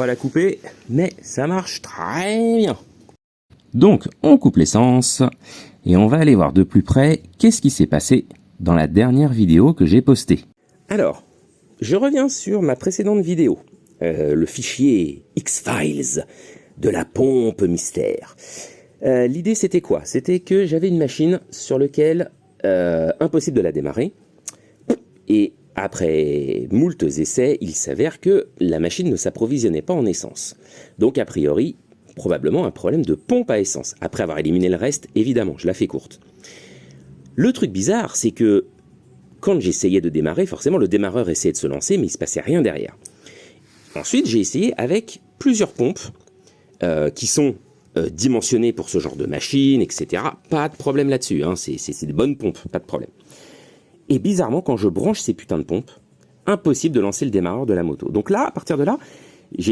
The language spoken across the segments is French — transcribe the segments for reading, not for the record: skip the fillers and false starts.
va la couper, mais ça marche très bien. Donc, on coupe l'essence et on va aller voir de plus près qu'est-ce qui s'est passé dans la dernière vidéo que j'ai postée. Alors, je reviens sur ma précédente vidéo, le fichier X-Files de la pompe mystère. L'idée c'était quoi? C'était que j'avais une machine sur laquelle impossible de la démarrer et après moultes essais, il s'avère que la machine ne s'approvisionnait pas en essence. Donc a priori, probablement un problème de pompe à essence. Après avoir éliminé le reste, évidemment, je la fais courte. Le truc bizarre, c'est que quand j'essayais de démarrer, forcément le démarreur essayait de se lancer, mais il ne se passait rien derrière. Ensuite, j'ai essayé avec plusieurs pompes qui sont dimensionnées pour ce genre de machine, etc. Pas de problème là-dessus, hein. C'est des bonnes pompes, pas de problème. Et bizarrement, quand je branche ces putains de pompes, impossible de lancer le démarreur de la moto. Donc là, à partir de là,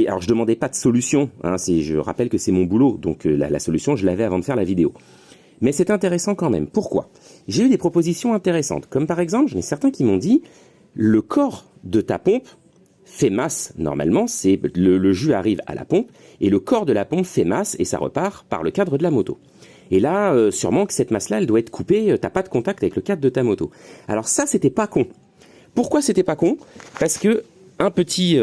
alors je demandais pas de solution, hein, je rappelle que c'est mon boulot, donc la solution, je l'avais avant de faire la vidéo. Mais c'est intéressant quand même. Pourquoi? J'ai eu des propositions intéressantes, comme par exemple, j'en ai certains qui m'ont dit, le corps de ta pompe fait masse, normalement, c'est le jus arrive à la pompe, et le corps de la pompe fait masse, et ça repart par le cadre de la moto. Et là, sûrement que cette masse-là, elle doit être coupée, t'as pas de contact avec le cadre de ta moto. Alors ça, c'était pas con. Pourquoi c'était pas con? Parce que un petit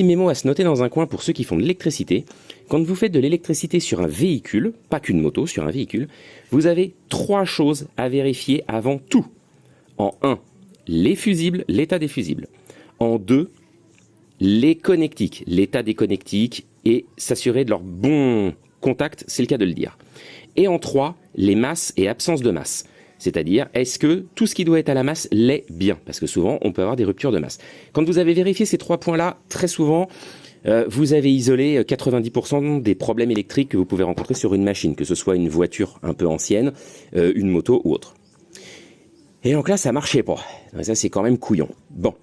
mémo à se noter dans un coin pour ceux qui font de l'électricité. Quand vous faites de l'électricité sur un véhicule, pas qu'une moto, sur un véhicule, vous avez 3 choses à vérifier avant tout. En 1, les fusibles, l'état des fusibles. En 2, les connectiques, l'état des connectiques et s'assurer de leur bon contact, c'est le cas de le dire. Et en 3, les masses et absence de masse. C'est-à-dire, est-ce que tout ce qui doit être à la masse l'est bien? Parce que souvent, on peut avoir des ruptures de masse. Quand vous avez vérifié ces 3 points-là, très souvent, vous avez isolé 90% des problèmes électriques que vous pouvez rencontrer sur une machine, que ce soit une voiture un peu ancienne, une moto ou autre. Et donc là, ça marchait pas. Donc ça, c'est quand même couillon. Bon.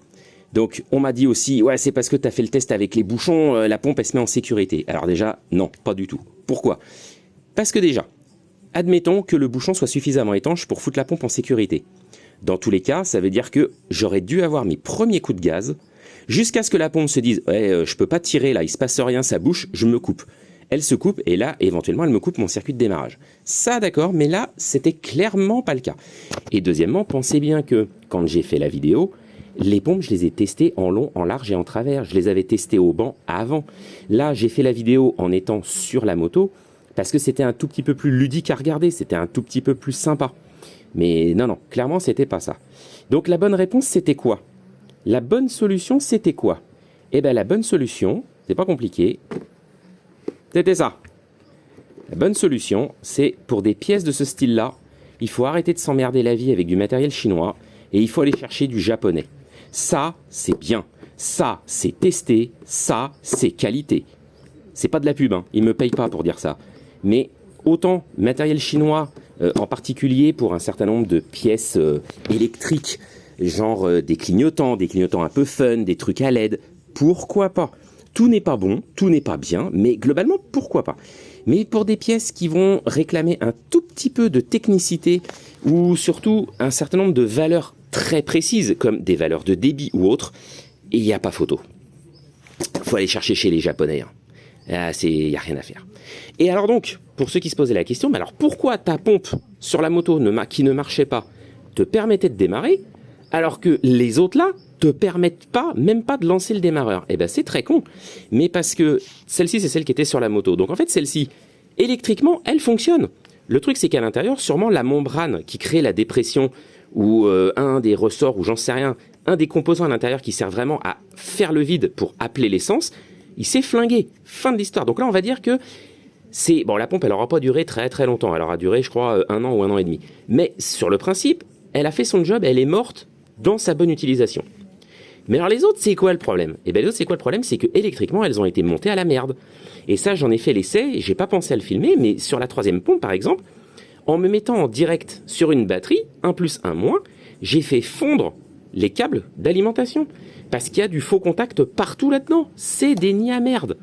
Donc, on m'a dit aussi, ouais, c'est parce que tu as fait le test avec les bouchons, la pompe, elle se met en sécurité. Alors déjà, non, pas du tout. Pourquoi? Parce que déjà, admettons que le bouchon soit suffisamment étanche pour foutre la pompe en sécurité. Dans tous les cas, ça veut dire que j'aurais dû avoir mes premiers coups de gaz jusqu'à ce que la pompe se dise « Ouais, je peux pas tirer là, il se passe rien, ça bouche, je me coupe ». Elle se coupe et là, éventuellement, elle me coupe mon circuit de démarrage. Ça, d'accord, mais là, c'était clairement pas le cas. Et deuxièmement, pensez bien que quand j'ai fait la vidéo, les pompes, je les ai testées en long, en large et en travers. Je les avais testées au banc avant. Là, j'ai fait la vidéo en étant sur la moto, parce que c'était un tout petit peu plus ludique à regarder, c'était un tout petit peu plus sympa. Mais non, clairement, c'était pas ça. Donc la bonne réponse, c'était quoi? La bonne solution, c'était quoi? Eh bien, la bonne solution, c'est pas compliqué, c'était ça. La bonne solution, c'est pour des pièces de ce style-là, il faut arrêter de s'emmerder la vie avec du matériel chinois et il faut aller chercher du japonais. Ça, c'est bien. Ça, c'est testé. Ça, c'est qualité. C'est pas de la pub, hein. Ils me payent pas pour dire ça. Mais autant matériel chinois, en particulier pour un certain nombre de pièces électriques, genre des clignotants un peu fun, des trucs à LED, pourquoi pas? Tout n'est pas bon, tout n'est pas bien, mais globalement, pourquoi pas? Mais pour des pièces qui vont réclamer un tout petit peu de technicité ou surtout un certain nombre de valeurs très précises, comme des valeurs de débit ou autres, il n'y a pas photo. Il faut aller chercher chez les Japonais, hein. Il n'y a rien à faire. Et alors donc, pour ceux qui se posaient la question, mais alors pourquoi ta pompe sur la moto qui ne marchait pas te permettait de démarrer, alors que les autres là te permettent pas, même pas de lancer le démarreur? Eh ben c'est très con, mais parce que celle-ci c'est celle qui était sur la moto. Donc en fait celle-ci, électriquement, elle fonctionne. Le truc c'est qu'à l'intérieur, sûrement la membrane qui crée la dépression, ou un des ressorts, ou j'en sais rien, un des composants à l'intérieur qui sert vraiment à faire le vide pour appeler l'essence, il s'est flingué. Fin de l'histoire. Donc là, on va dire que c'est... Bon, la pompe, elle n'aura pas duré très très longtemps. Elle aura duré, je crois, 1 an ou 1 an et demi. Mais sur le principe, elle a fait son job, elle est morte dans sa bonne utilisation. Mais alors les autres, c'est quoi le problème? Eh bien les autres, c'est quoi le problème? C'est que électriquement, elles ont été montées à la merde. Et ça, j'en ai fait l'essai, j'ai pas pensé à le filmer, mais sur la 3e pompe, par exemple, en me mettant en direct sur une batterie, 1 plus 1 moins, j'ai fait fondre les câbles d'alimentation. Parce qu'il y a du faux contact partout là-dedans. C'est des nids à merde.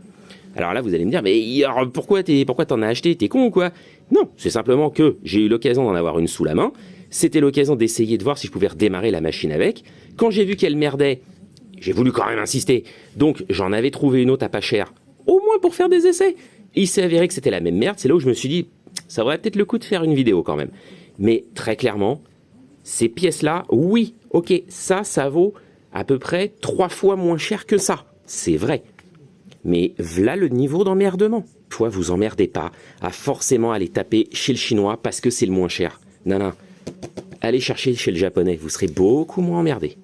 Alors là, vous allez me dire, mais alors, pourquoi t'en as acheté? T'es con ou quoi? Non, c'est simplement que j'ai eu l'occasion d'en avoir une sous la main. C'était l'occasion d'essayer de voir si je pouvais redémarrer la machine avec. Quand j'ai vu qu'elle merdait, j'ai voulu quand même insister. Donc, j'en avais trouvé une autre à pas cher au moins pour faire des essais. Il s'est avéré que c'était la même merde, c'est là où je me suis dit, ça vaudrait peut-être le coup de faire une vidéo quand même. Mais très clairement, ces pièces-là, oui, ok, ça vaut à peu près 3 fois moins cher que ça, c'est vrai. Mais voilà le niveau d'emmerdement. Toi, vous emmerdez pas à forcément aller taper chez le chinois parce que c'est le moins cher. Non, non. Allez chercher chez le japonais, vous serez beaucoup moins emmerdé.